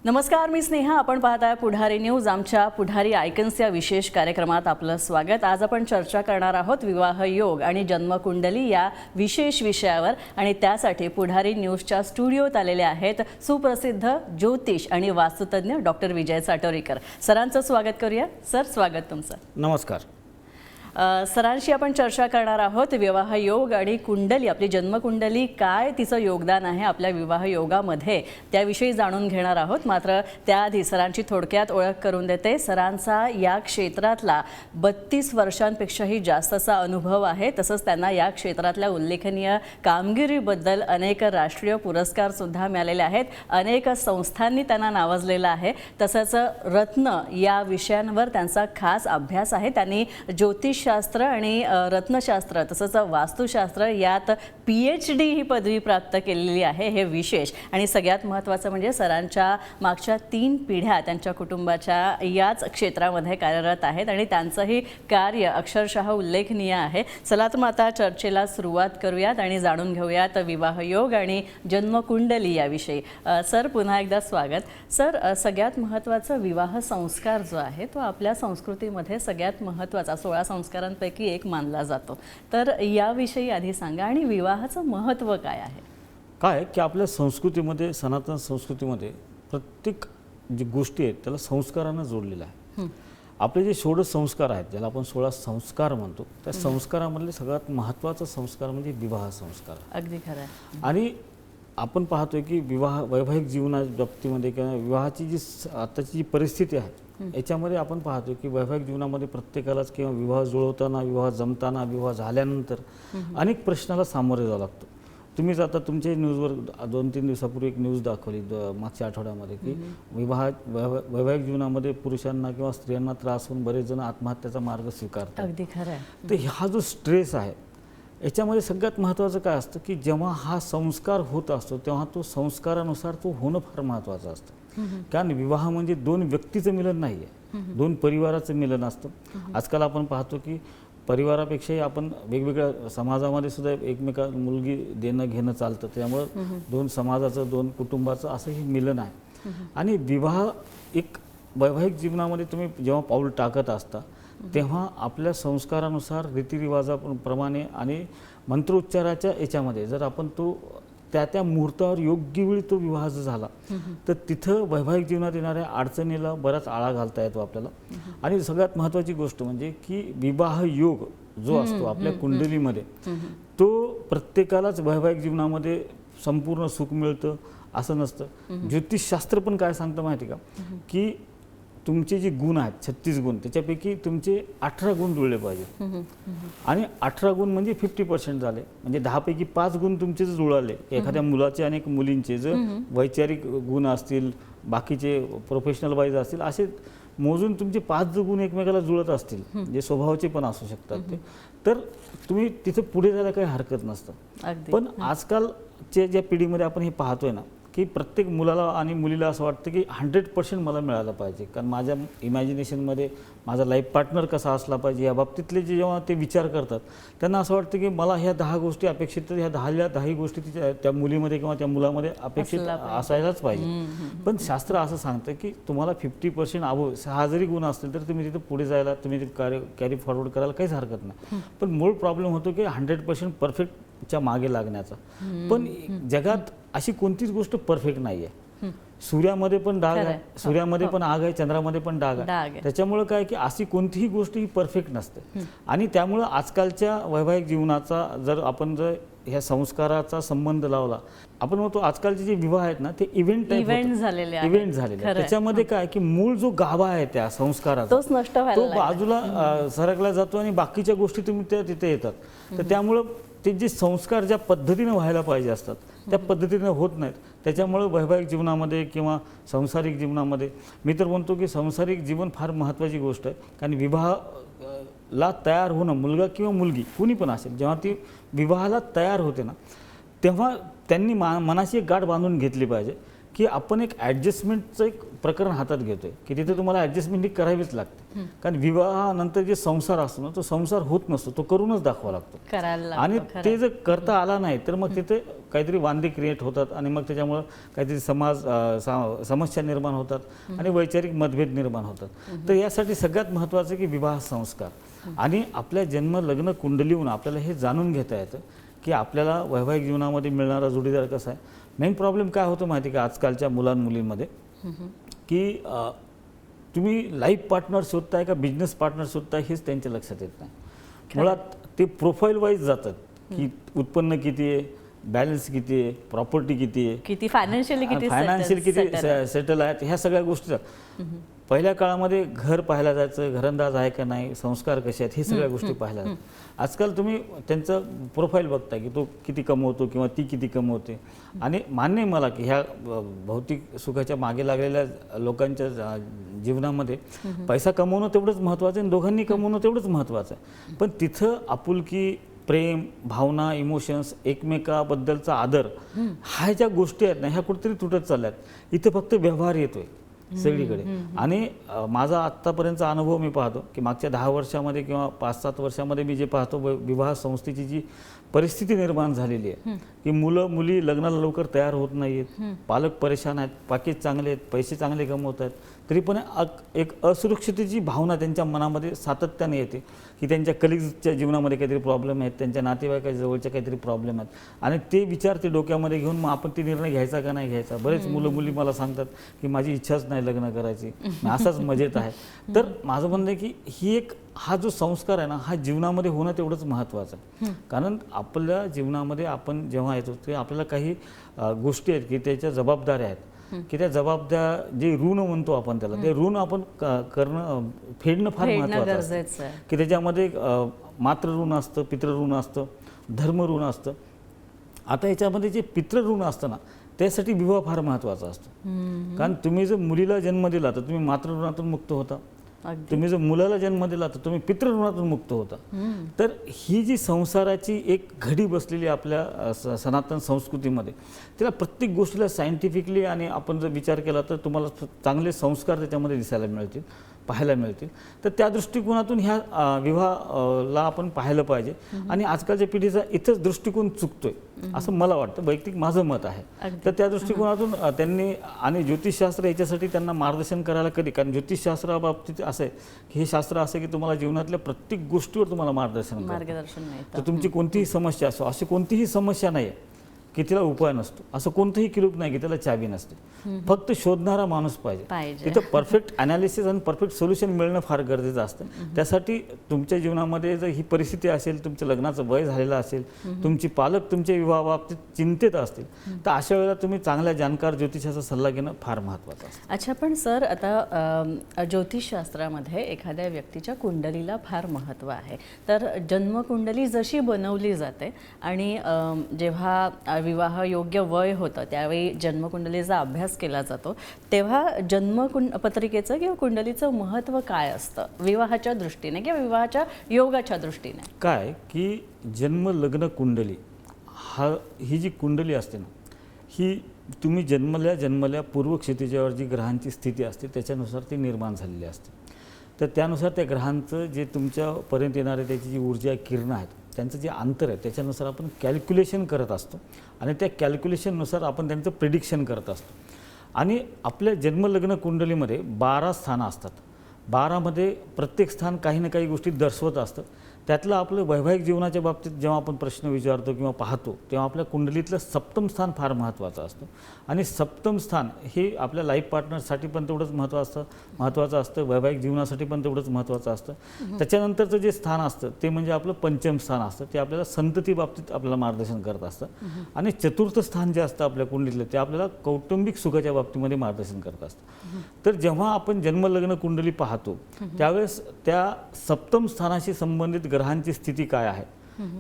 नमस्कार, मी स्नेहा. आपण पाहताय पुढारी न्यूज. आमच्या पुढारी आयकन्स या विशेष कार्यक्रमात आपलं स्वागत. आज आपण चर्चा करणार आहोत विवाह योग आणि जन्मकुंडली या विशेष विषयावर आणि त्यासाठी पुढारी न्यूजच्या स्टुडिओत आलेले आहेत सुप्रसिद्ध ज्योतिष आणि वास्तुतज्ञ डॉक्टर विजय साटोरीकर. सरांचं स्वागत करूया. सर, स्वागत तुमचं. नमस्कार. सरांशी आपण चर्चा करणार आहोत विवाह योग आणि कुंडली, आपली जन्मकुंडली, काय तिचं योगदान आहे आपल्या विवाह योगामध्ये त्याविषयी जाणून घेणार आहोत. मात्र त्याआधी सरांची थोडक्यात ओळख करून देते. सरांचा या क्षेत्रातला 32 वर्षांपेक्षाही जास्तचा अनुभव आहे. तसंच त्यांना या क्षेत्रातल्या उल्लेखनीय कामगिरीबद्दल अनेक राष्ट्रीय पुरस्कार सुद्धा मिळालेले आहेत. अनेक संस्थांनी त्यांना नावाजलेलं आहे. तसंच रत्न या विषयांवर त्यांचा खास अभ्यास आहे. त्यांनी ज्योतिषशास्त्र आणि रत्नशास्त्र तसंच वास्तुशास्त्र यात PhD ही पदवी प्राप्त केलेली आहे. हे विशेष. आणि सगळ्यात महत्त्वाचं म्हणजे सरांच्या मागच्या 3 पिढ्या त्यांच्या कुटुंबाच्या याच क्षेत्रामध्ये कार्यरत आहेत आणि त्यांचंही कार्य अक्षरशः उल्लेखनीय आहे. चला तर मग आता चर्चेला सुरुवात करूयात आणि जाणून घेऊयात विवाह योग आणि जन्मकुंडली याविषयी. सर, पुन्हा एकदा स्वागत. सर, सगळ्यात महत्त्वाचा विवाह संस्कार जो आहे तो आपल्या संस्कृतीमध्ये सगळ्यात महत्त्वाचा 16 संस्कारांपैकी एक मानला जातो. तर याविषयी आधी सांगा आणि विवाहाचं महत्त्व काय आहे? काय की आपल्या संस्कृतीमध्ये, सनातन संस्कृतीमध्ये प्रत्येक जी गोष्टी आहेत त्याला संस्कारानं जोडलेलं आहे. आपले जे 16 संस्कार आहेत, ज्याला आपण 16 संस्कार म्हणतो, त्या संस्कारामधले सगळ्यात महत्त्वाचा संस्कार म्हणजे विवाह संस्कार. अगदी खरं आहे. आणि आपण पाहतोय की वैवाहिक जीवनाच्या बाबतीमध्ये किंवा विवाहाची जी आताची जी परिस्थिती आहे याच्यामध्ये आपण पाहतो की वैवाहिक जीवनामध्ये प्रत्येकालाच किंवा विवाह जुळवताना, विवाह जमताना, विवाह झाल्यानंतर अनेक प्रश्नाला सामोरे जावं लागतं. तुम्हीच आता तुमच्या न्यूजवर 2-3 दिवसापूर्वी एक न्यूज दाखवली मागच्या आठवड्यामध्ये की वैवाहिक जीवनामध्ये पुरुषांना किंवा स्त्रियांना त्रास होऊन बरेच जण आत्महत्याचा मार्ग स्वीकारतात. अगदी खरं आहे. तर हा जो स्ट्रेस आहे याच्यामध्ये सगळ्यात महत्त्वाचं काय असतं की जेव्हा हा संस्कार होत असतो तेव्हा तो संस्कारानुसार तो होणं फार महत्त्वाचं असतं. कारण विवाह म्हणजे 2 व्यक्तीचं मिलन नाही आहे, 2 परिवाराचं मिलन असतं. आजकाल आपण पाहतो की परिवारापेक्षाही आपण वेगवेगळ्या समाजामध्ये सुद्धा एकमेका मुलगी देणं घेणं चालतं. त्यामुळं 2 समाजाचं, 2 कुटुंबाचं असं हे मिलन आहे. आणि विवाह एक वैवाहिक जीवनामध्ये तुम्ही जेव्हा पाऊल टाकत असता तेव्हा आपल्या संस्कारानुसार, रीतिरिवाजाप्रमाणे आणि मंत्रोच्चाराच्या याच्यामध्ये जर आपण तो त्या मुहूर्तावर योग्य वेळी तो विवाह जर झाला तर तिथं वैवाहिक जीवनात येणाऱ्या अडचणीला बराच आळा घालता येतो आपल्याला. आणि सगळ्यात महत्त्वाची गोष्ट म्हणजे की विवाह योग जो असतो आपल्या कुंडलीमध्ये तो प्रत्येकालाच वैवाहिक जीवनामध्ये संपूर्ण सुख मिळतं असं नसतं. ज्योतिषशास्त्र पण काय सांगतं माहिती का की तुमचे जे गुण आहेत 36 गुण, त्याच्यापैकी तुमचे 18 गुण जुळले पाहिजे. आणि 18 गुण म्हणजे 50% झाले. म्हणजे 10 पैकी 5 गुण तुमचे जर जुळाले, एखाद्या मुलाचे आणि मुलींचे जर वैचारिक गुण असतील, बाकीचे प्रोफेशनल वाईज असतील, असे मोजून तुमचे 5 गुण एकमेकाला जुळत असतील, जे स्वभावाचे पण असू शकतात ते, तर तुम्ही तिथे पुढे जायला काही हरकत नसतं. पण आजकालच्या ज्या पिढीमध्ये आपण हे पाहतोय ना की प्रत्येक मुलाला आणि मुलीला असं वाटतं की 100% मला मिळालं पाहिजे, कारण माझ्या इमॅजिनेशनमध्ये माझा लाईफ पार्टनर कसा असला पाहिजे या बाबतीतले जे जेव्हा ते विचार करतात त्यांना असं वाटतं की मला ह्या 10 गोष्टी अपेक्षित, तर ह्या 10 गोष्टी त्या मुलीमध्ये किंवा त्या मुलामध्ये अपेक्षित असायलाच पाहिजे. पण शास्त्र असं सांगतं की तुम्हाला 50% अबोव 6 जरी गुण असतील तर तुम्ही तिथे पुढे जायला, तुम्ही ते कॅरी फॉरवर्ड करायला काहीच हरकत नाही. पण मूळ प्रॉब्लेम होतो की 100% परफेक्टच्या मागे लागण्याचा. पण जगात अशी कोणतीच गोष्ट परफेक्ट नाही आहे. सूर्यामध्ये पण डाग आहे, सूर्यामध्ये पण आग आहे, चंद्रामध्ये पण डाग आहे. त्याच्यामुळे काय की अशी कोणतीही गोष्ट ही परफेक्ट नसते. आणि त्यामुळं आजकालच्या वैवाहिक जीवनाचा जर आपण ह्या संस्काराचा संबंध लावला, आपण म्हणतो आजकालचे जे विवाह आहेत ना ते इव्हेंट झालेले. त्याच्यामध्ये काय की मूळ जो गाभा आहे त्या संस्काराचा तो बाजूला सरकला जातो आणि बाकीच्या गोष्टी तुम्ही त्या तिथे येतात. तर त्यामुळं ते जे संस्कार ज्या पद्धतीने व्हायला पाहिजे असतात त्या पद्धतीने होत नाहीत. त्याच्यामुळं वैवाहिक जीवनामध्ये किंवा सांसारिक जीवनामध्ये, मी तर म्हणतो की सांसारिक जीवन फार महत्त्वाची गोष्ट आहे. कारण विवाहाला तयार होणं, मुलगा किंवा मुलगी कुणी पण असेल, जेव्हा ती विवाहाला तयार होते ना तेव्हा त्यांनी मनाशी एक गाठ बांधून घेतली पाहिजे की आपण एक ॲडजस्टमेंटचं एक प्रकरण हातात घेतोय की तिथे तुम्हाला ॲडजस्टमेंट ही करावीच लागते. कारण विवाहानंतर जे संसार असतो ना तो संसार होत नसतो, तो करूनच दाखवावा लागतो. करायला आणि लागतं, ते जर करता आला नाही तर मग तिथे काहीतरी वांदे क्रिएट होतात आणि मग त्याच्यामुळं काहीतरी समस्या निर्माण होतात आणि वैचारिक मतभेद निर्माण होतात. तर यासाठी सगळ्यात महत्त्वाचं की विवाह संस्कार आणि आपल्या जन्म लग्न कुंडलीहून आपल्याला हे जाणून घेता येतं की आपल्याला वैवाहिक जीवनामध्ये मिळणारा जोडीदार कसा आहे. मेन प्रॉब्लेम काय होतो माहिती का आजकालच्या मुलांमुलींमध्ये की तुम्ही लाईफ पार्टनर शोधताय का बिझनेस पार्टनर शोधताय हेच त्यांच्या लक्षात येत नाही. मुळात ते प्रोफाईल वाईज जातात की उत्पन्न किती आहे, बॅलन्स किती आहे, प्रॉपर्टी किती आहे, किती फायनान्शियली किती किती सेटल आहेत, ह्या सगळ्या गोष्टी. पहिल्या काळामध्ये घर पाहायला जायचं, घरंदाज आहे का नाही, संस्कार कसे आहेत, हे सगळ्या गोष्टी पाहायला जातात. आजकाल तुम्ही त्यांचं प्रोफाईल बघता की तो किती कमवतो किंवा ती किती कमवते. आणि मान्य आहे मला की ह्या भौतिक सुखाच्या मागे लागलेल्या लोकांच्या जीवनामध्ये पैसा कमवणं तेवढंच महत्त्वाचं आहे आणि दोघांनी कमवणं तेवढंच महत्त्वाचं आहे. पण तिथं आपुलकी, प्रेम, भावना, इमोशन्स, एकमेकाबद्दलचा आदर, ह्या ज्या गोष्टी आहेत ना ह्या कुठेतरी तुटत चालल्यात. इथं फक्त व्यवहार येतोय सगळीकडे. आणि माझा आत्तापर्यंतचा अनुभव मी पाहतो की मागच्या 10 वर्षामध्ये किंवा 5-7 वर्षामध्ये मी जे पाहतो विवाह संस्थेची जी परिस्थिती निर्माण झालेली आहे की मुलं मुली लग्नाला लवकर तयार होत नाही आहेत, पालक परेशान आहेत, पाकीट चांगले आहेत, पैसे चांगले कमवत आहेत, तरी पण एक असुरक्षिततेची भावना त्यांच्या मनामध्ये सातत्याने येते की त्यांच्या कलिग्सच्या जीवनामध्ये काहीतरी प्रॉब्लेम आहेत, त्यांच्या नातेवाईकाच्या जवळच्या काहीतरी प्रॉब्लेम आहेत आणि ते विचार ते डोक्यामध्ये घेऊन मग आपण ते निर्णय घ्यायचा का नाही घ्यायचा. बरेच मुलं मुली मला सांगतात की माझी इच्छाच नाही लग्न करायची, असाच मजेत आहे. तर माझं म्हणणं आहे की हा जो संस्कार आहे ना हा जीवनामध्ये होणं तेवढंच महत्त्वाचं आहे. कारण आपल्या जीवनामध्ये आपण जेव्हा येतो ते आपल्याला काही गोष्टी आहेत की त्याच्या जबाबदाऱ्या आहेत की त्या जबाबदाऱ्या जे ऋण म्हणतो आपण त्याला, ते ऋण आपण फेडणं फार महत्त्वाचं आहे. की त्याच्यामध्ये मातृ ऋण असतं, पितृ ऋण असतं, धर्म ऋण असतं. आता याच्यामध्ये जे पितृ ऋण असतं ना त्यासाठी विवाह फार महत्त्वाचा असतो. कारण तुम्ही जर मुलीला जन्म दिला तर तुम्ही मातृ ऋणातून मुक्त होता, तुम्ही जर मुलाला जन्म दिला तर तुम्ही पितृ ऋणातून मुक्त होता. तर ही जी संसाराची एक घडी बसलेली आपल्या सनातन संस्कृतीमध्ये त्याला प्रत्येक गोष्टीला सायंटिफिकली आणि आपण जर विचार केला तर तुम्हाला चांगले संस्कार त्याच्यामध्ये दिसायला मिळतील, पाहायला मिळतील. तर त्या दृष्टिकोनातून ह्या विवाहाला आपण पाहिलं पाहिजे. आणि आजकालच्या पिढीचा इथंच दृष्टिकोन चुकतोय असं मला वाटतं, वैयक्तिक माझं मत आहे. तर त्या दृष्टिकोनातून त्यांनी आणि ज्योतिषशास्त्र याच्यासाठी त्यांना मार्गदर्शन करायला कधी, कारण ज्योतिषशास्त्राबाबतीत असं आहे की हे शास्त्र असं आहे की तुम्हाला जीवनातल्या प्रत्येक गोष्टीवर तुम्हाला मार्गदर्शन मिळतं. तर तुमची कोणतीही समस्या असो, अशी कोणतीही समस्या नाही आहे की तिला उपाय नसतो, असं कोणतंही किलूप नाही की त्याला चावी नसते. फक्त शोधणारा माणूस पाहिजे. तिथं परफेक्ट अनालिसिस आणि परफेक्ट सोल्युशन मिळणं फार गरजेचं असतं. त्यासाठी तुमच्या जीवनामध्ये जर ही परिस्थिती असेल, तुमचं लग्नाचं वय झालेलं असेल, तुमची पालक तुमच्या विवाहाबाबतीत चिंतित असतील, तर अशा वेळेला तुम्ही चांगल्या जाणकार ज्योतिषाचा सल्ला घेणं फार महत्त्वाचं असतं. अच्छा, पण सर आता ज्योतिषशास्त्रामध्ये एखाद्या व्यक्तीच्या कुंडलीला फार महत्त्व आहे. तर जन्मकुंडली जशी बनवली जाते आणि जेव्हा विवाह योग्य वय होतं त्यावेळी जन्मकुंडलीचा अभ्यास केला जातो, तेव्हा पत्रिकेचं किंवा कुंडलीचं महत्त्व काय असतं विवाहाच्या दृष्टीने किंवा विवाहाच्या योगाच्या दृष्टीने? काय की जन्म लग्न कुंडली ही जी कुंडली असते ना ही तुम्ही जन्मल्या पूर्व क्षितिजावर जी ग्रहांची स्थिती असते त्याच्यानुसार ती निर्माण झालेली असते. तर त्यानुसार त्या ग्रहांचं जे तुमच्यापर्यंत येणारे त्याची जी ऊर्जा किरणं आहेत त्यांचं जे अंतर आहे त्याच्यानुसार आपण कॅल्क्युलेशन करत असतो आणि त्या कॅल्क्युलेशननुसार आपण त्यांचं प्रिडिक्शन करत असतो. आणि आपल्या जन्मलग्न कुंडलीमध्ये 12 स्थानं असतात. 12मध्ये प्रत्येक स्थान काही ना काही गोष्टी दर्शवत असतं. त्यातलं आपलं वैवाहिक जीवनाच्या बाबतीत जेव्हा आपण प्रश्न विचारतो किंवा पाहतो तेव्हा आपल्या कुंडलीतलं सप्तम स्थान फार महत्त्वाचं असतं. आणि सप्तम स्थान हे आपल्या लाईफ पार्टनरसाठी पण तेवढंच महत्त्वाचं असतं, वैवाहिक जीवनासाठी पण तेवढंच महत्त्वाचं असतं. त्याच्यानंतरचं जे स्थान असतं ते म्हणजे आपलं पंचम स्थान असतं, ते आपल्याला संतती बाबतीत आपल्याला मार्गदर्शन करत असतं. आणि चतुर्थ स्थान जे असतं आपल्या कुंडलीतलं ते आपल्याला कौटुंबिक सुखाच्या बाबतीमध्ये मार्गदर्शन करत असतं. तर जेव्हा आपण जन्मलग्न कुंडली पाहतो त्यावेळेस त्या सप्तम स्थानाशी संबंधित ग्रहांची स्थिती काय आहे,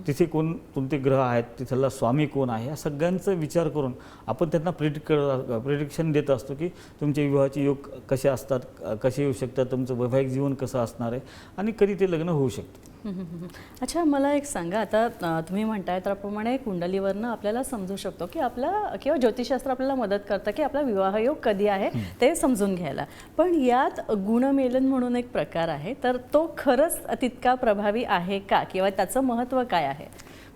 तिथे कोणते ग्रह आहेत, तिथला स्वामी कोण आहे, या सगळ्यांचा विचार करून आपण त्यांना प्रिडिक्शन देत असतो की तुमचे विवाहाचे योग कसे असतात, कसे येऊ शकतात, तुमचं वैवाहिक जीवन कसं असणार आहे आणि कधी ते लग्न होऊ शकतं. अच्छा, मला एक सांगा, आता तुम्ही म्हणताय त्याप्रमाणे कुंडलीवरनं आपल्याला समजू शकतो की आपला किंवा ज्योतिषशास्त्र आपल्याला मदत करतं की आपला विवाहयोग कधी आहे ते समजून घ्यायला. पण यात गुणमेलन म्हणून एक प्रकार आहे, तर तो खरंच तितका प्रभावी आहे का, किंवा त्याचं महत्त्व काय आहे?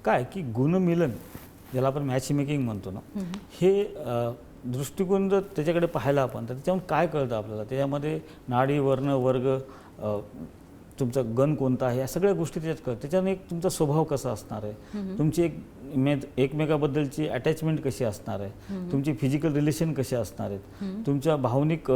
काय की गुणमिलन, ज्याला आपण मॅच मेकिंग म्हणतो ना, हे दृष्टिकोन जर त्याच्याकडे पाहायला आपण, तर त्याच्यावर काय कळतं आपल्याला, त्याच्यामध्ये नाडी, वर्ण, वर्ग, तुमचा गण कोणता आहे, या सगळ्या गोष्टी त्याच्यात कळतात. त्याच्याने एक तुमचा स्वभाव कसा असणार आहे, तुमची एकमेकाबद्दलची अटॅचमेंट कशी असणार आहे, तुमची फिजिकल रिलेशन कसे असणार आहेत, तुमच्या भावनिक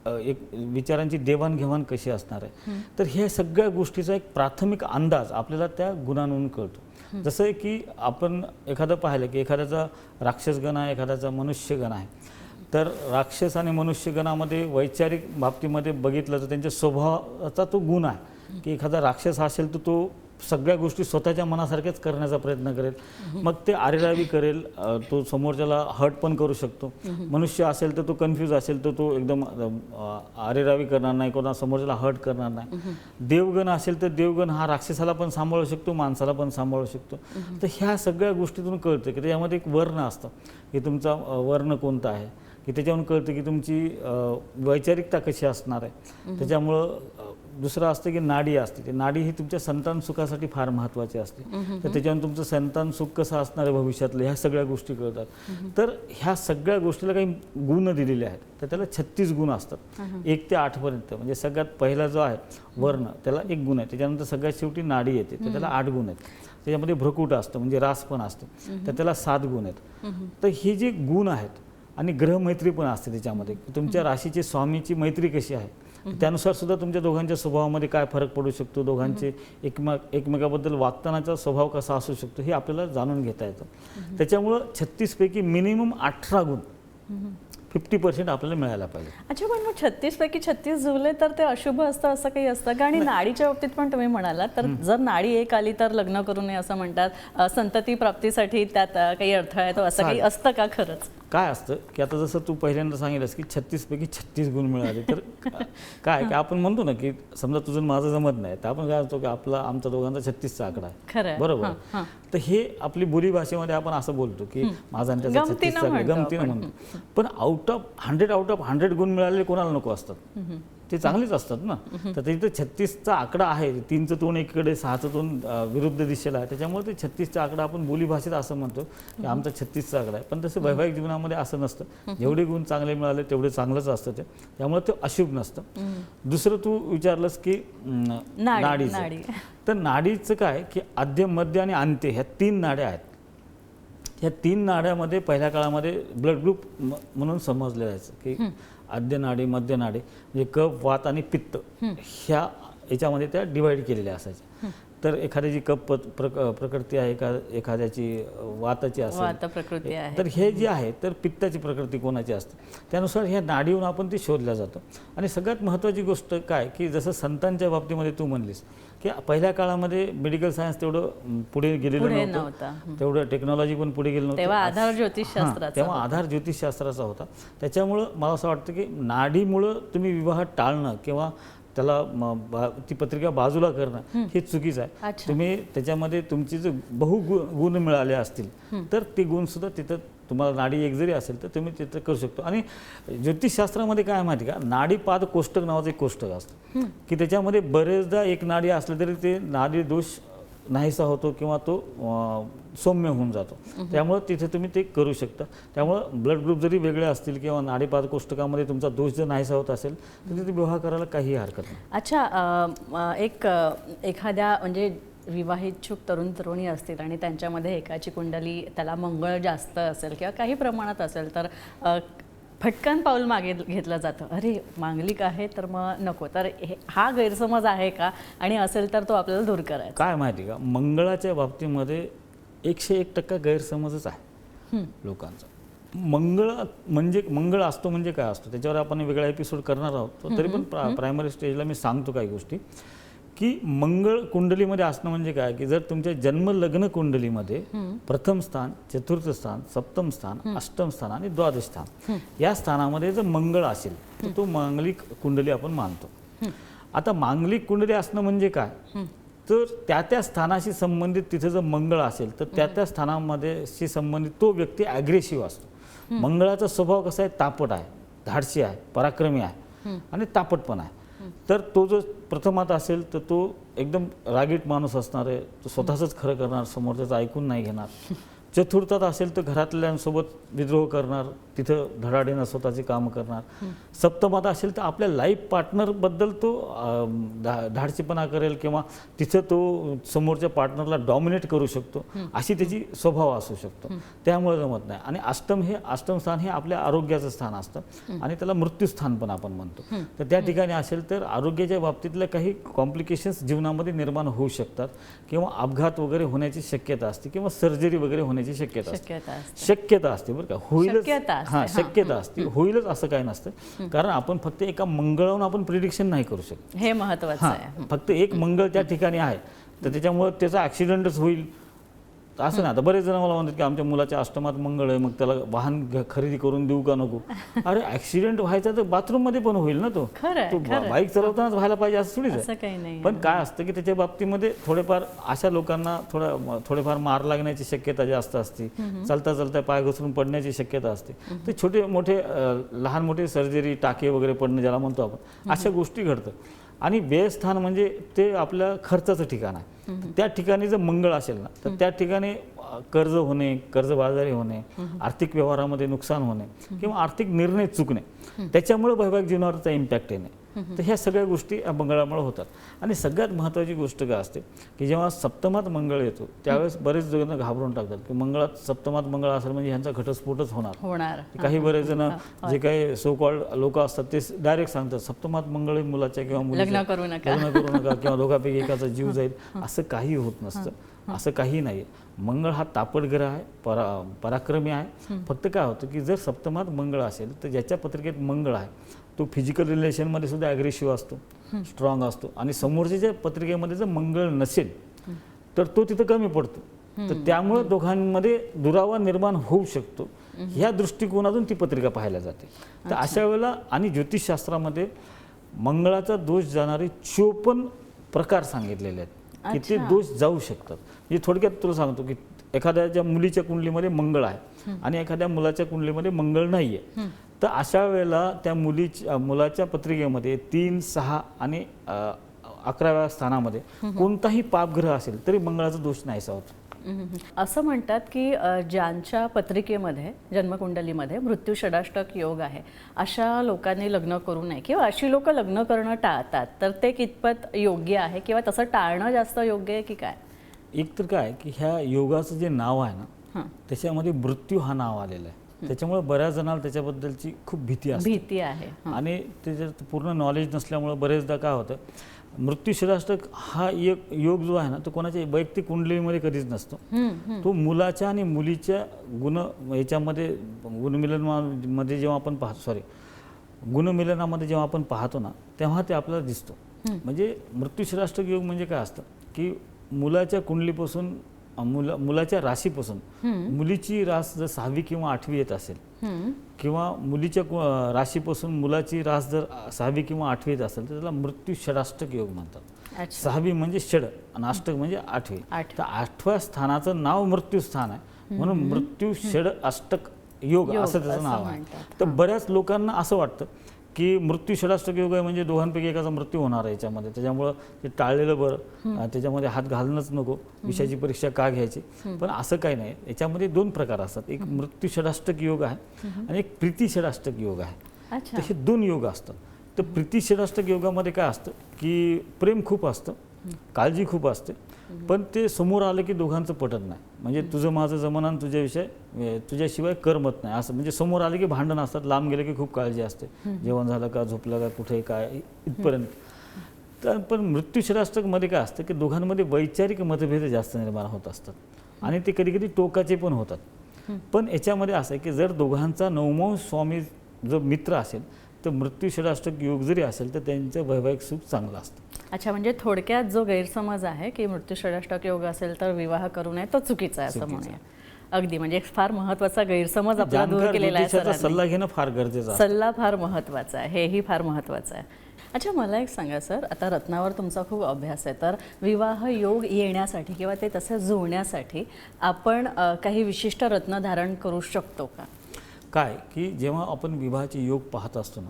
एक विचारांची देवाणघेवाण कशी असणार आहे. तर ह्या सगळ्या गोष्टीचा एक प्राथमिक अंदाज आपल्याला त्या गुणांवरून कळतो. जसं की आपण एखादं पाहिलं की एखाद्याचा राक्षसगण आहे, एखाद्याचा मनुष्यगण आहे, तर राक्षस आणि मनुष्यगणामध्ये वैचारिक बाबतीमध्ये बघितलं तर त्यांच्या स्वभावाचा तो गुण आहे की एखादा राक्षस असेल तर तो सगळ्या गोष्टी स्वतःच्या मनासारख्याच करण्याचा प्रयत्न करेल, मग ते आरेरावी करेल, तो समोरच्याला हर्ट पण करू शकतो. मनुष्य असेल तर तो कन्फ्यूज असेल तर तो एकदम आरेरावी करणार नाही, कोणा समोरच्याला हर्ट करणार नाही. देवगण असेल तर देवगण हा राक्षसाला पण सांभाळू शकतो, माणसाला पण सांभाळू शकतो. तर ह्या सगळ्या गोष्टीतून कळतं की त्याच्यामध्ये एक वर्ण असतं की तुमचा वर्ण कोणता आहे, की त्याच्यावरून कळतं की तुमची वैचारिकता कशी असणार आहे. त्याच्यामुळं दुसरं असतं की नाडी असते, ती नाडी ही तुमच्या संतान सुखासाठी फार महत्त्वाची असते. तर त्याच्यावरून तुमचं संतान सुख कसं असणार आहे भविष्यातलं, ह्या सगळ्या गोष्टी कळतात. तर ह्या सगळ्या गोष्टीला काही गुण दिलेले आहेत, तर त्याला 36 गुण असतात 1 ते 8 पर्यंत. म्हणजे सगळ्यात पहिला जो आहे वर्ण, त्याला 1 गुण आहे. त्याच्यानंतर सगळ्यात शेवटी नाडी येते, तर त्याला 8 गुण आहेत. त्याच्यामध्ये भ्रकुट असतं म्हणजे रास पण असते, तर त्याला 7 गुण आहेत. तर हे जे गुण आहेत आणि ग्रहमैत्री पण असते त्याच्यामध्ये, तुमच्या राशीची स्वामीची मैत्री कशी आहे, त्यानुसार सुद्धा तुमच्या दोघांच्या स्वभावामध्ये काय फरक पडू शकतो, दोघांचे एकमेकाबद्दल वागतानाचा स्वभाव कसा असू शकतो, हे आपल्याला जाणून घेता येतं. त्याच्यामुळं 36 पैकी मिनिमम 18 गुण 50% आपल्याला मिळायला पाहिजे. अच्छा, पण मग 36 पैकी 36 जुळले तर ते अशुभ असतं असं काही असतं का? आणि नाडीच्या बाबतीत पण तुम्ही म्हणालात, तर जर नाडी एक आली तर लग्न करू नये असं म्हणतात, संतती प्राप्तीसाठी त्यात काही अर्थ आहे, तो असं काही असतं का खरंच? काय असतं की आता जसं तू पहिल्यांदा सांगितलंस की 36 पैकी 36 गुण मिळाले, तर काय की आपण म्हणतो ना की समजा तुझं माझं जमत नाही, तर आपण काय म्हणतो की आमचा दोघांचा 36चा आकडा आहे, खरं बरोबर. तर हे आपली बोली भाषेमध्ये आपण असं बोलतो की माझा आणि त्याचा 36चा आकडा, गमतीनं म्हणतो. पण आउट ऑफ 100 गुण मिळालेले कोणाला नको असतात, ते चांगलेच असतात ना. तर तिथं 36चा आकडा आहे, 3चं तोंड एकीकडे, 6चं तोंड विरुद्ध दिशेला आहे, त्याच्यामुळे ते 36चा आकडा आपण बोली भाषेत असं म्हणतो की आमचा 36चा आकडा आहे. पण तसं वैवाहिक जीवनामध्ये असं नसतं. जेवढे गुण चांगले मिळाले तेवढे चांगलंच असतं ते, त्यामुळे ते अशुभ नसतं. दुसरं तू विचारलंस की नाडीचं, तर नाडीचं काय की आद्य, मध्य आणि अंत्य ह्या 3 नाड्या आहेत. ह्या 3 नाड्यामध्ये पहिल्या काळामध्ये ब्लड ग्रुप म्हणून समजलं जायचं की आद्य नाडी, मध्य नाडी म्हणजे कफ, वात आणि पित्त, ह्या याच्यामध्ये त्या डिवाईड केलेल्या असायच्या. तर एखाद्याची कफ प्रकृती आहे का, एखाद्याची वाताची असेल, तर हे जे आहे तर पित्ताची प्रकृती कोणाची असते, त्यानुसार ह्या नाडीहून आपण ते शोधल्या जातं. आणि सगळ्यात महत्त्वाची गोष्ट काय की जसं संतांच्या बाबतीमध्ये तू म्हणलीस की पहिल्या काळामध्ये मेडिकल सायन्स तेवढं पुढे गेलेलं नव्हतं, तेवढं टेक्नॉलॉजी पण पुढे गेलं नव्हतं, तेव्हा आधार ज्योतिषशास्त्राचा होता. त्याच्यामुळं मला असं वाटतं की नाडीमुळं तुम्ही विवाह टाळणं किंवा त्याला ती पत्रिका बाजूला करणं हे चुकीचं आहे. तुम्ही त्याच्यामध्ये तुमची जर गुण मिळाले असतील तर ते गुण सुद्धा तिथं तुम्हाला नाडी एक जरी असेल तर तुम्ही तिथं करू शकतो. आणि ज्योतिषशास्त्रामध्ये काय माहिती का, नाडीपाद कोष्टक नावाचं एक कोष्टक असतं की त्याच्यामध्ये बरेचदा एक नाडी असलं तरी ते नाडी दोष नाहीसा होतो किंवा तो सौम्य होऊन जातो. त्यामुळे तिथे तुम्ही ते करू शकता. त्यामुळं ब्लड ग्रुप जरी वेगळे असतील किंवा नाडीपाद कोष्टकामध्ये तुमचा दोष जर नाहीसा होत असेल तर तिथे विवाह करायला काही हरकत नाही. अच्छा, एखाद्या म्हणजे विवाहिच्छुक तरुण तरुणी असतील आणि त्यांच्यामध्ये एकाची कुंडली त्याला मंगळ जास्त असेल किंवा काही प्रमाणात असेल, तर फटकन पाऊल मागे घेतलं जातं, अरे मांगलिक आहे तर मग नको. तर हा गैरसमज आहे का, आणि असेल तर तो आपल्याला दूर करायचा? काय माहिती का, मंगळाच्या बाबतीमध्ये 101% गैरसमजच आहे लोकांचा. मंगळ असतो म्हणजे काय असतो त्याच्यावर आपण वेगळा एपिसोड करणार आहोत. तरी पण प्रायमरी स्टेजला मी सांगतो काही गोष्टी की मंगळ कुंडलीमध्ये असणं म्हणजे काय की जर तुमच्या जन्म लग्न कुंडलीमध्ये प्रथम स्थान, चतुर्थ स्थान, सप्तम स्थान, अष्टम स्थान आणि द्वादश स्थान या स्थानामध्ये जर मंगळ असेल तर तो मांगलिक कुंडली आपण मानतो. आता मांगलिक कुंडली असणं म्हणजे काय तर त्या स्थानाशी संबंधित तिथे जर मंगळ असेल तर त्या स्थानामध्ये संबंधित तो व्यक्ती ॲग्रेसिव्ह असतो. मंगळाचा स्वभाव कसा आहे, तापट आहे, धाडसी आहे, पराक्रमी आहे आणि तापट पण आहे. तर तो जो प्रथमात असेल तर तो एकदम रागीट माणूस असणार आहे, तो स्वतःच खरं करणार, समोरच्याचं ऐकून नाही घेणार. चतुर्थात असेल तर घरातल्यांसोबत विद्रोह करणार, तिथं धडाडीनं स्वतःची कामं करणार. सप्तमात असेल तर आपल्या लाईफ पार्टनरबद्दल तो धाडसीपणा करेल किंवा तिथं तो समोरच्या पार्टनरला डॉमिनेट करू शकतो, अशी त्याची स्वभाव असू शकतो. त्यामुळे जमत नाही. आणि अष्टम स्थान हे आपल्या आरोग्याचं स्थान असतं आणि त्याला मृत्यूस्थान पण आपण म्हणतो. तर त्या ठिकाणी असेल तर आरोग्याच्या बाबतीतल्या काही कॉम्प्लिकेशन्स जीवनामध्ये निर्माण होऊ शकतात किंवा अपघात वगैरे होण्याची शक्यता असते किंवा सर्जरी वगैरे होण्याची शक्यता असते बरं का. होईलच, हां शक्यता असते, होईलच असं काही नसतं. कारण आपण फक्त एका मंगळावरून आपण प्रिडिक्शन नाही करू शकत. हे महत्त्वाचं आहे. फक्त एक मंगळ त्या ठिकाणी आहे तर त्याच्यामुळे त्याचा ॲक्सिडेंटच होईल असं नाही. आता बरेच जण मला म्हणतात की आमच्या मुलाच्या अष्टमात मंगळ आहे, मग त्याला वाहन खरेदी करून देऊ का नको. अरे ॲक्सिडेंट व्हायचा तर बाथरूममध्ये पण होईल ना, तो बाईक चालवतानाच व्हायला पाहिजे असं थोडीच आहे. पण काय असतं की त्याच्या बाबतीमध्ये थोडेफार अशा लोकांना थोडेफार मार लागण्याची शक्यता जास्त असते, चालता चालता पाय घसरून पडण्याची शक्यता असते. तर छोटे मोठे लहान मोठे सर्जरी, टाके वगैरे पडणं ज्याला म्हणतो आपण, अशा गोष्टी घडतात. आणि व्ययस्थान म्हणजे ते आपल्या खर्चाचं ठिकाण आहे. त्या ठिकाणी जर मंगळ असेल ना तर त्या ठिकाणी कर्ज होणे, कर्जबाजारी होणे, आर्थिक व्यवहारामध्ये नुकसान होणे किंवा आर्थिक निर्णय चुकणे, त्याच्यामुळे वैवाहिक जीवनावरचा इम्पॅक्ट येणे. तर ह्या सगळ्या गोष्टी या मंगळामुळे होतात. आणि सगळ्यात महत्त्वाची गोष्ट काय असते की जेव्हा सप्तमात मंगळ येतो त्यावेळेस बरेच जण घाबरून टाकतात की मंगळात सप्तमात मंगळ असेल म्हणजे ह्यांचा घटस्फोटच होणार. काही बरेच जण जे काही सो कॉल्ड लोक असतात ते डायरेक्ट सांगतात सप्तमात मंगळ मुलाच्या किंवा मुलीच्या लग्न करू नका किंवा दोघांपैकी एकाचा जीव जाईल. असं काही होत नसतं, असं काही नाही. मंगळ हा तापट ग्रह आहे, पराक्रमी आहे. फक्त काय होतं की जर सप्तमात मंगळ असेल तर ज्याच्या पत्रिकेत मंगळ आहे तो फिजिकल रिलेशनमध्ये सुद्धा ॲग्रेसिव्ह असतो, स्ट्रॉंग असतो. आणि समोरच्या पत्रिकेमध्ये जर मंगळ नसेल तर तो तिथं कमी पडतो. तर त्यामुळे दोघांमध्ये दुरावा निर्माण होऊ शकतो. ह्या दृष्टिकोनातून ती पत्रिका पाहायला जाते. तर अशा वेळेला आणि ज्योतिषशास्त्रामध्ये मंगळाचा दोष जाणारे 54 प्रकार सांगितलेले आहेत की ते दोष जाऊ शकतात. म्हणजे थोडक्यात तुला सांगतो की एखाद्याच्या मुलीच्या कुंडलीमध्ये मंगळ आहे आणि एखाद्या मुलाच्या कुंडलीमध्ये मंगळ नाही आहे, तर अशा वेळेला त्या मुलाच्या पत्रिकेमध्ये 3, 6 आणि 11व्या स्थानामध्ये कोणताही पापग्रह असेल तरी मंगळाचा दोष नाहीसा होतो. असं म्हणतात की ज्यांच्या पत्रिकेमध्ये जन्मकुंडलीमध्ये मृत्यू षडाष्टक योग आहे अशा लोकांनी लग्न करू नये किंवा अशी लोक लग्न करणं टाळतात, तर ते कितपत योग्य आहे किंवा तसं टाळणं जास्त योग्य आहे की काय? एक तर काय की ह्या योगाचं जे नाव आहे ना त्याच्यामध्ये मृत्यू हा नाव आलेलं आहे. त्याच्यामुळे बऱ्याच जणांना त्याच्याबद्दलची खूप भीती आहे आणि त्याच्यात पूर्ण नॉलेज नसल्यामुळे बरेचदा काय होतं, मृत्यू षडाष्टक हा एक योग जो आहे ना तो कोणाच्या वैयक्तिक कुंडलीमध्ये कधीच नसतो. तो मुलाच्या आणि मुलीच्या याच्यामध्ये गुणमिलनामध्ये जेव्हा आपण गुणमिलनामध्ये जेव्हा आपण पाहतो ना तेव्हा ते आपल्याला दिसतो. म्हणजे मृत्यू षडाष्टक योग म्हणजे काय असतं की मुलाच्या कुंडलीपासून मुलाच्या राशीपासून मुलीची रास जर 6वी किंवा 8वी येत असेल किंवा मुलीच्या राशीपासून मुलाची रास जर 6वी किंवा 8वी येत असेल तर त्याला मृत्यू षडाष्टक योग म्हणतात. 6वी म्हणजे षड आणि अष्टक म्हणजे 8वी. तर 8व्या स्थानाचं नाव मृत्यू स्थान आहे म्हणून मृत्यू षड अष्टक योग असं त्याचं नाव आहे. तर बऱ्याच लोकांना असं वाटतं की मृत्यू षडाष्टक योग आहे म्हणजे दोघांपैकी एकाचा मृत्यू होणार आहे याच्यामध्ये, त्याच्यामुळं ते टाळलेलं बरं, त्याच्यामध्ये हात घालणंच नको, विषयाची परीक्षा का घ्यायची. पण असं काही नाही. याच्यामध्ये 2 प्रकार असतात, एक मृत्यू षडाष्टक योग आहे आणि एक प्रीती षडाष्टक योग आहे. तर हे 2 योग असतात. तर प्रीती षडाष्टक योगामध्ये काय असतं की प्रेम खूप असतं, काळजी खूप असते, पण ते समोर आलं की दोघांचं पटत नाही. म्हणजे तुझं माझं जमन आणि तुझ्याशिवाय करमत नाही असं. म्हणजे समोर आले की भांडण असतात, लांब गेले की खूप काळजी असते, जेवण झालं का, झोपलं का, कुठे काय, इथपर्यंत. तर पण मृत्यू षडाष्टकमध्ये काय असतं की दोघांमध्ये वैचारिक मतभेद जास्त निर्माण होत असतात आणि ते कधी कधी टोकाचे पण होतात. पण याच्यामध्ये असं आहे की जर दोघांचा 9मो स्वामी जो मित्र असेल तर मृत्यू षडाष्टक योग जरी असेल तर त्यांचं वैवाहिक सुख चांगलं असतं. अच्छा, म्हणजे थोडक्यात जो गैरसमज आहे की मृत्यू षडाष्टक योग असेल तर विवाह करू नये तो चुकीचा आहे असं म्हणूया. अगदी म्हणजे फार महत्त्वाचा गैरसमज आपला दूर केलेला आहे. सल्ला घेणं फार गरजेचं आहे. सल्ला फार महत्त्वाचा आहे, हेही फार महत्त्वाचं आहे. अच्छा, मला एक सांगा सर, आता रत्नावर तुमचा खूप अभ्यास आहे, तर विवाह योग येण्यासाठी किंवा ते तसं जुळण्यासाठी आपण काही विशिष्ट रत्न धारण करू शकतो का? काय की जेव्हा आपण विवाहाचे योग पाहत असतो ना,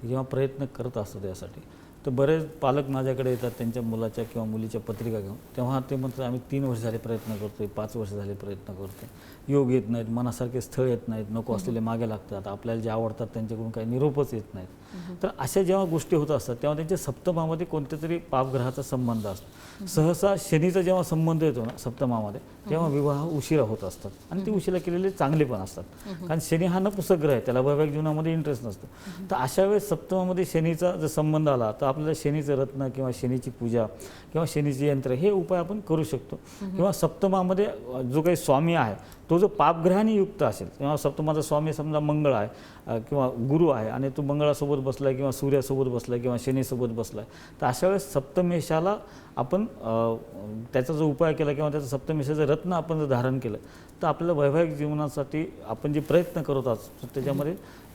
जेव्हा प्रयत्न करत असतो त्यासाठी, तर बरेच पालक माझ्याकडे येतात त्यांच्या मुलाच्या किंवा मुलीच्या पत्रिका घेऊन. तेव्हा ते म्हणतात आम्ही 3 वर्ष झाले प्रयत्न करतोय, 5 वर्ष झाले प्रयत्न करतोय, योग येत नाहीत, मनासारखे स्थळ येत नाहीत, नको असलेले मागे लागतात, आपल्याला जे आवडतात त्यांच्याकडून काही निरोपच येत नाहीत. तर अशा जेव्हा गोष्टी होत असतात तेव्हा त्यांच्या सप्तमामध्ये कोणत्या तरी पापग्रहाचा संबंध असतो. सहसा शनीचा जेव्हा संबंध येतो ना सप्तमामध्ये, तेव्हा विवाह उशिरा होत असतात आणि ते उशिरा केलेले चांगले पण असतात. कारण शनी हा नपुसक ग्रह आहे, त्याला वैवाहिक जीवनामध्ये इंटरेस्ट नसतो. तर अशा वेळेस सप्तमामध्ये शनीचा जर संबंध आला तर आपल्याला शनीचं रत्न किंवा शनीची पूजा किंवा शनीचे यंत्र हे उपाय आपण करू शकतो. किंवा सप्तमामध्ये जो काही स्वामी आहे तो जो पापग्रहाने युक्त असेल, तेव्हा सप्तमाचा स्वामी समजा मंगळ आहे किंवा गुरु आहे आणि तो मंगळासोबत बसला आहे किंवा सूर्यासोबत बसला आहे किंवा शनीसोबत बसला आहे, तर अशा वेळेस सप्तमेशाला आपण त्याचा जो उपाय केला किंवा त्याचं सप्तमेशाचं रत्न आपण जर धारण केलं तर आपल्याला वैवाहिक जीवनासाठी आपण जे प्रयत्न करत असतो त्याच्यामध्ये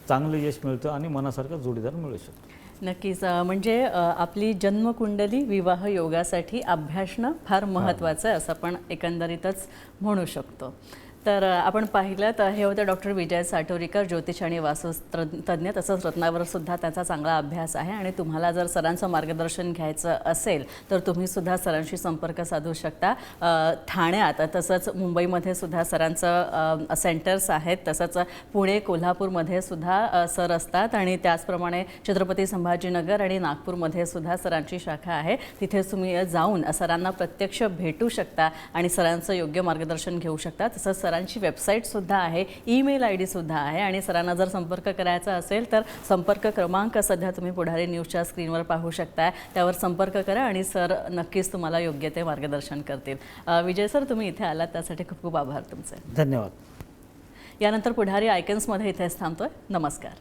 चांगलं यश मिळतं आणि मनासारखा जोडीदार मिळू शकतो. नक्कीच. म्हणजे आपली जन्मकुंडली विवाह योगासाठी अभ्यासणं फार महत्त्वाचं आहे असं आपण एकंदरीतच म्हणू शकतो. तर आपण पाहिलं तर हे होते डॉक्टर विजय साटोरीकर, ज्योतिष आणि वास्तुतज्ञ. तसंच रत्नावर सुद्धा त्याचा चांगला अभ्यास आहे आणि तुम्हाला जर सरांचं मार्गदर्शन घ्यायचं असेल तर तुम्ही सुद्धा सरांशी संपर्क साधू शकता. ठाण्यात तसंच मुंबईमध्ये सुद्धा सरांचं सेंटर्स आहेत, तसंच पुणे कोल्हापूरमध्ये सुद्धा सर असतात आणि त्याचप्रमाणे छत्रपती संभाजीनगर आणि नागपूरमध्ये सुद्धा सरांची शाखा आहे. तिथे तुम्ही जाऊन सरांना प्रत्यक्ष भेटू शकता आणि सरांचं योग्य मार्गदर्शन घेऊ शकता. तसंच सरांची वेबसाईटसुद्धा आहे, ईमेल ID सुद्धा आहे आणि सरांना जर संपर्क करायचा असेल तर संपर्क क्रमांक सध्या तुम्ही पुढारी न्यूजच्या स्क्रीनवर पाहू शकता. त्यावर संपर्क करा आणि सर नक्कीच तुम्हाला योग्य ते मार्गदर्शन करतील. विजय सर, तुम्ही इथे आलात त्यासाठी खूप खूप आभार तुमचे. धन्यवाद. यानंतर पुढारी आयकन्समध्ये इथेच थांबतोय. नमस्कार.